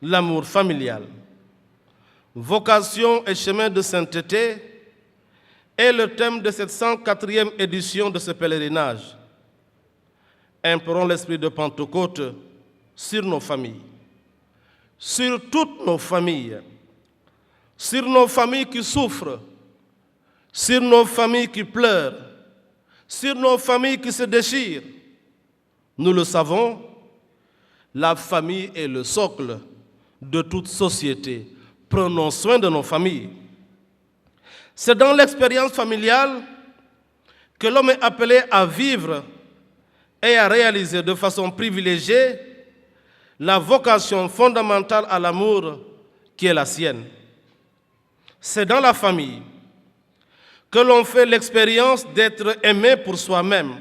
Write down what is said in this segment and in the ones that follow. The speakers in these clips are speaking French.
l'amour familial. Vocation et chemin de sainteté est le thème de cette 104e édition de ce pèlerinage. Implorons l'esprit de Pentecôte sur nos familles, sur toutes nos familles qui souffrent, sur nos familles qui pleurent, sur nos familles qui se déchirent. Nous le savons, la famille est le socle de toute société. Prenons soin de nos familles. C'est dans l'expérience familiale que l'homme est appelé à vivre et à réaliser de façon privilégiée la vocation fondamentale à l'amour qui est la sienne. C'est dans la famille que l'on fait l'expérience d'être aimé pour soi-même,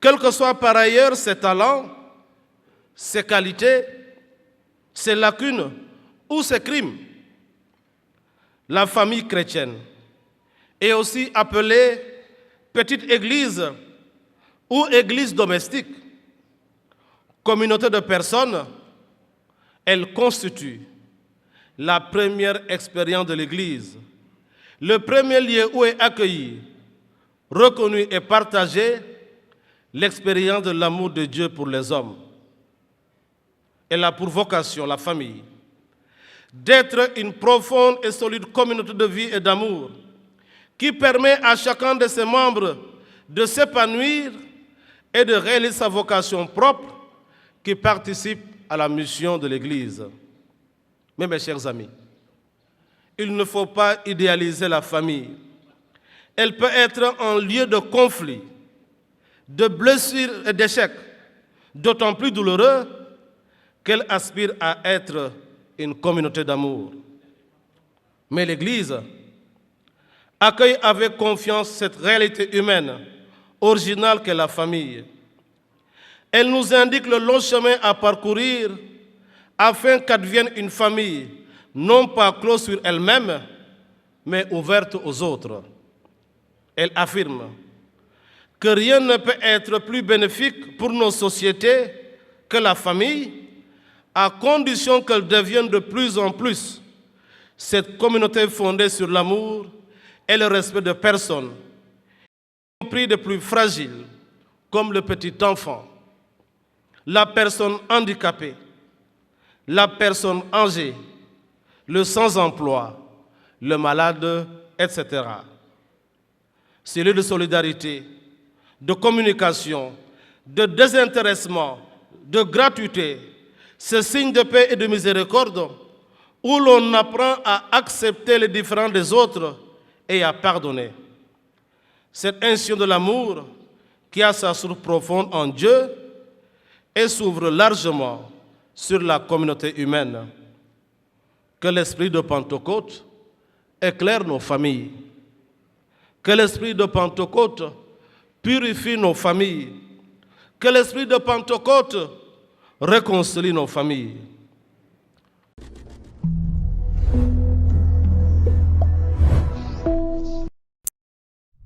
quels que soient par ailleurs ses talents, ses qualités, ses lacunes ou ses crimes. La famille chrétienne est aussi appelée petite église ou église domestique. Communauté de personnes, elle constitue la première expérience de l'Église, le premier lieu où est accueilli, reconnu et partagé l'expérience de l'amour de Dieu pour les hommes. Elle a pour vocation, la famille, d'être une profonde et solide communauté de vie et d'amour qui permet à chacun de ses membres de s'épanouir et de réaliser sa vocation propre qui participe à la mission de l'Église. Mais mes chers amis, il ne faut pas idéaliser la famille. Elle peut être un lieu de conflit, de blessures et d'échecs, d'autant plus douloureux qu'elle aspire à être une communauté d'amour. Mais l'Église accueille avec confiance cette réalité humaine, originale qu'est la famille. Elle nous indique le long chemin à parcourir afin qu'advienne une famille non pas close sur elle-même, mais ouverte aux autres. Elle affirme que rien ne peut être plus bénéfique pour nos sociétés que la famille, à condition qu'elle devienne de plus en plus cette communauté fondée sur l'amour et le respect de personnes, y compris des plus fragiles, comme le petit enfant, la personne handicapée, la personne âgée, le sans-emploi, le malade, etc. C'est lieu de solidarité, de communication, de désintéressement, de gratuité, ce signe de paix et de miséricorde où l'on apprend à accepter les différends des autres et à pardonner. Cette institution de l'amour qui a sa source profonde en Dieu et s'ouvre largement sur la communauté humaine. Que l'esprit de Pentecôte éclaire nos familles. Que l'esprit de Pentecôte purifie nos familles. Que l'esprit de Pentecôte réconcilie nos familles.